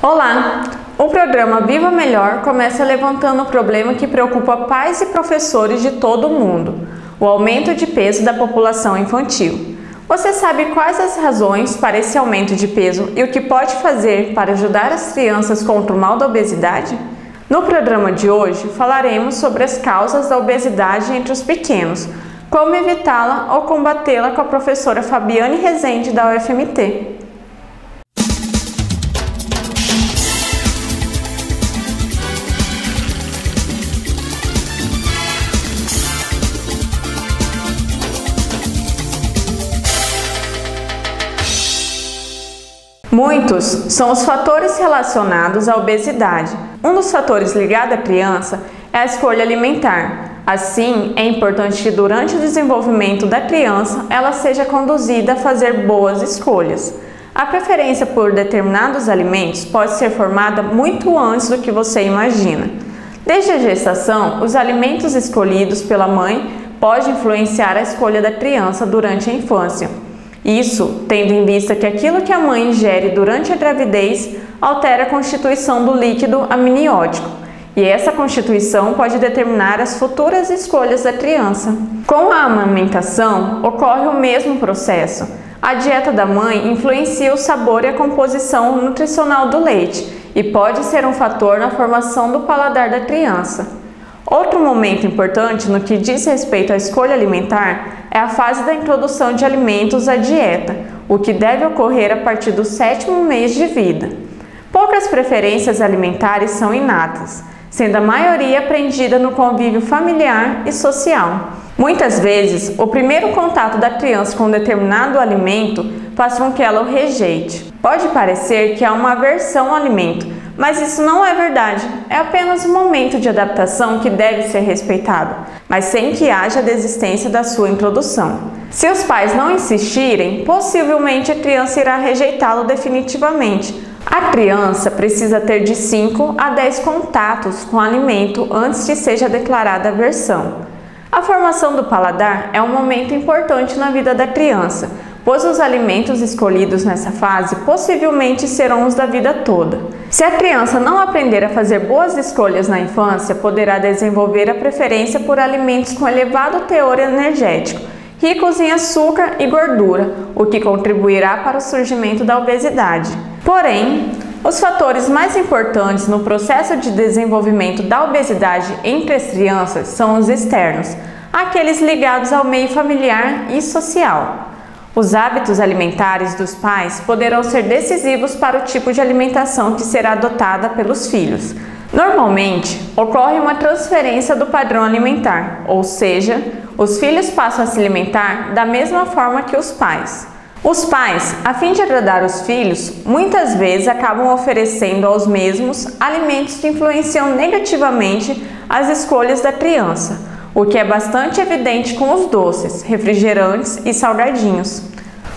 Olá! O programa Viva Melhor começa levantando o problema que preocupa pais e professores de todo o mundo: o aumento de peso da população infantil. Você sabe quais as razões para esse aumento de peso e o que pode fazer para ajudar as crianças contra o mal da obesidade? No programa de hoje falaremos sobre as causas da obesidade entre os pequenos, como evitá-la ou combatê-la com a professora Fabiane Rezende da UFMT. Muitos são os fatores relacionados à obesidade. Um dos fatores ligado à criança é a escolha alimentar. Assim, é importante que durante o desenvolvimento da criança ela seja conduzida a fazer boas escolhas. A preferência por determinados alimentos pode ser formada muito antes do que você imagina. Desde a gestação, os alimentos escolhidos pela mãe podem influenciar a escolha da criança durante a infância. Isso tendo em vista que aquilo que a mãe ingere durante a gravidez altera a constituição do líquido amniótico, e essa constituição pode determinar as futuras escolhas da criança. Com a amamentação, ocorre o mesmo processo. A dieta da mãe influencia o sabor e a composição nutricional do leite e pode ser um fator na formação do paladar da criança. Outro momento importante no que diz respeito à escolha alimentar é a fase da introdução de alimentos à dieta, o que deve ocorrer a partir do 7º mês de vida. Poucas preferências alimentares são inatas, sendo a maioria aprendida no convívio familiar e social. Muitas vezes, o primeiro contato da criança com um determinado alimento faz com que ela o rejeite. Pode parecer que há uma aversão ao alimento, mas isso não é verdade, é apenas um momento de adaptação que deve ser respeitado, mas sem que haja desistência da sua introdução. Se os pais não insistirem, possivelmente a criança irá rejeitá-lo definitivamente. A criança precisa ter de 5 a 10 contatos com o alimento antes que seja declarada aversão. A formação do paladar é um momento importante na vida da criança, pois os alimentos escolhidos nessa fase possivelmente serão os da vida toda. Se a criança não aprender a fazer boas escolhas na infância, poderá desenvolver a preferência por alimentos com elevado teor energético, ricos em açúcar e gordura, o que contribuirá para o surgimento da obesidade. Porém, os fatores mais importantes no processo de desenvolvimento da obesidade entre as crianças são os externos, aqueles ligados ao meio familiar e social. Os hábitos alimentares dos pais poderão ser decisivos para o tipo de alimentação que será adotada pelos filhos. Normalmente, ocorre uma transferência do padrão alimentar, ou seja, os filhos passam a se alimentar da mesma forma que os pais. Os pais, a fim de agradar os filhos, muitas vezes acabam oferecendo aos mesmos alimentos que influenciam negativamente as escolhas da criança, o que é bastante evidente com os doces, refrigerantes e salgadinhos.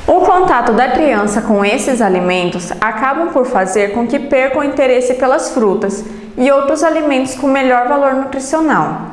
O contato da criança com esses alimentos acabam por fazer com que perca o interesse pelas frutas e outros alimentos com melhor valor nutricional.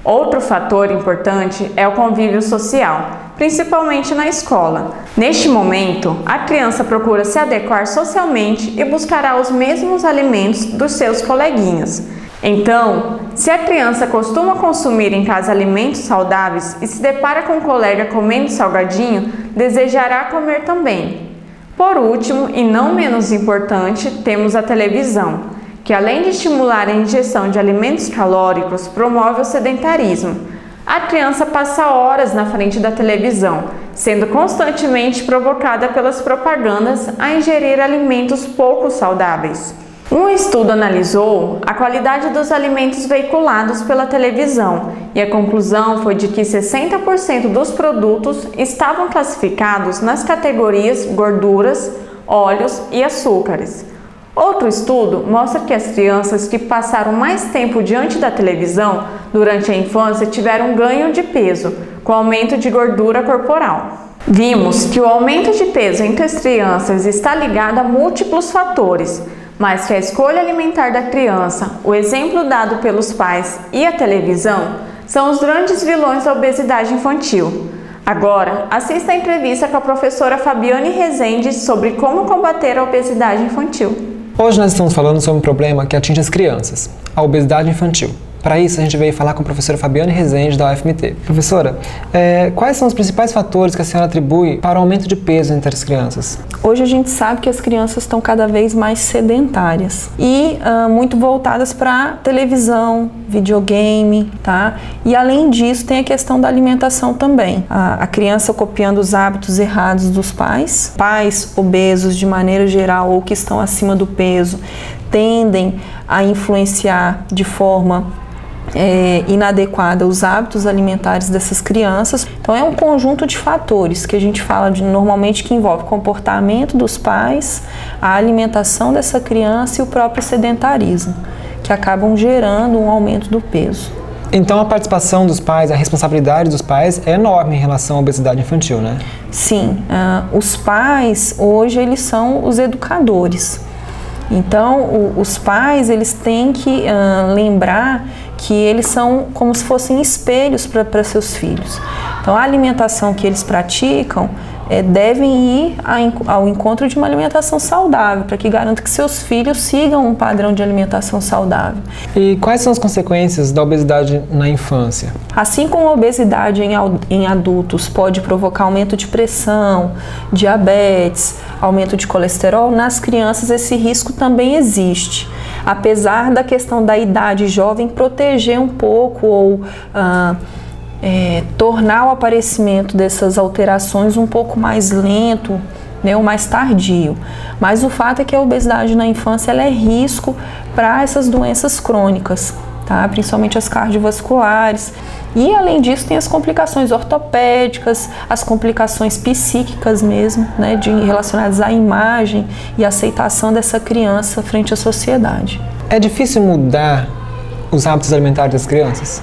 Outro fator importante é o convívio social, principalmente na escola. Neste momento, a criança procura se adequar socialmente e buscará os mesmos alimentos dos seus coleguinhas. Então, se a criança costuma consumir em casa alimentos saudáveis e se depara com um colega comendo salgadinho, desejará comer também. Por último, e não menos importante, temos a televisão, que além de estimular a ingestão de alimentos calóricos, promove o sedentarismo. A criança passa horas na frente da televisão, sendo constantemente provocada pelas propagandas a ingerir alimentos pouco saudáveis. Um estudo analisou a qualidade dos alimentos veiculados pela televisão e a conclusão foi de que 60% dos produtos estavam classificados nas categorias gorduras, óleos e açúcares. Outro estudo mostra que as crianças que passaram mais tempo diante da televisão durante a infância tiveram ganho de peso, com aumento de gordura corporal. Vimos que o aumento de peso entre as crianças está ligado a múltiplos fatores, mas que a escolha alimentar da criança, o exemplo dado pelos pais e a televisão são os grandes vilões da obesidade infantil. Agora, assista a entrevista com a professora Fabiane Rezende sobre como combater a obesidade infantil. Hoje nós estamos falando sobre um problema que atinge as crianças, a obesidade infantil. Para isso, a gente veio falar com a professora Fabiane Rezende, da UFMT. Professora, quais são os principais fatores que a senhora atribui para o aumento de peso entre as crianças? Hoje a gente sabe que as crianças estão cada vez mais sedentárias e muito voltadas para televisão, videogame, tá? E além disso, tem a questão da alimentação também. A criança copiando os hábitos errados dos pais. Pais obesos, de maneira geral, ou que estão acima do peso, tendem a influenciar de forma inadequada os hábitos alimentares dessas crianças. Então é um conjunto de fatores que a gente fala normalmente que envolve o comportamento dos pais, a alimentação dessa criança e o próprio sedentarismo, que acabam gerando um aumento do peso. Então a participação dos pais, a responsabilidade dos pais é enorme em relação à obesidade infantil, né? Sim, os pais hoje eles são os educadores. Então os pais eles têm que lembrar que eles são como se fossem espelhos para seus filhos. Então a alimentação que eles praticam devem ir ao encontro de uma alimentação saudável, para que garanta que seus filhos sigam um padrão de alimentação saudável. E quais são as consequências da obesidade na infância? Assim como a obesidade em adultos pode provocar aumento de pressão, diabetes, aumento de colesterol, nas crianças esse risco também existe. Apesar da questão da idade jovem proteger um pouco ou tornar o aparecimento dessas alterações um pouco mais lento, né, ou mais tardio. Mas o fato é que a obesidade na infância ela é risco para essas doenças crônicas, tá? Principalmente as cardiovasculares. E além disso tem as complicações ortopédicas, as complicações psíquicas mesmo, né, relacionadas à imagem e aceitação dessa criança frente à sociedade. É difícil mudar os hábitos alimentares das crianças?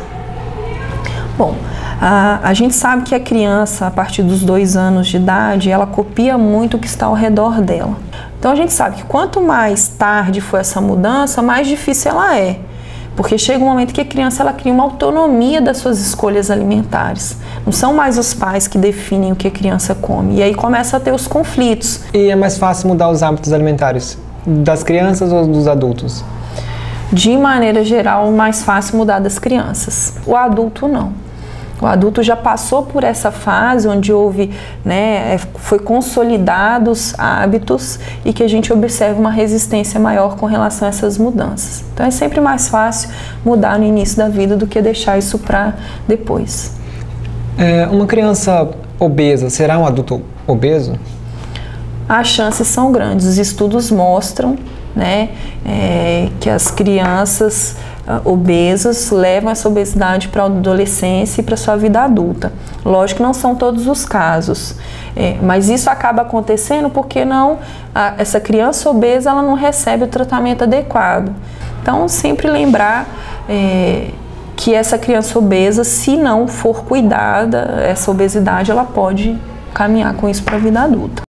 Bom, a gente sabe que a criança, a partir dos 2 anos de idade, ela copia muito o que está ao redor dela. Então a gente sabe que quanto mais tarde for essa mudança, mais difícil ela é. Porque chega um momento que a criança ela cria uma autonomia das suas escolhas alimentares. Não são mais os pais que definem o que a criança come. E aí começa a ter os conflitos. E é mais fácil mudar os hábitos alimentares das crianças ou dos adultos? De maneira geral, mais fácil mudar das crianças. O adulto não. O adulto já passou por essa fase onde houve, foi consolidados hábitos e que a gente observa uma resistência maior com relação a essas mudanças. Então é sempre mais fácil mudar no início da vida do que deixar isso para depois. Uma criança obesa será um adulto obeso? As chances são grandes. Os estudos mostram, que as crianças obesas levam essa obesidade para a adolescência e para a sua vida adulta. Lógico que não são todos os casos, mas isso acaba acontecendo porque essa criança obesa ela não recebe o tratamento adequado. Então, sempre lembrar que essa criança obesa, se não for cuidada, essa obesidade ela pode caminhar com isso para a vida adulta.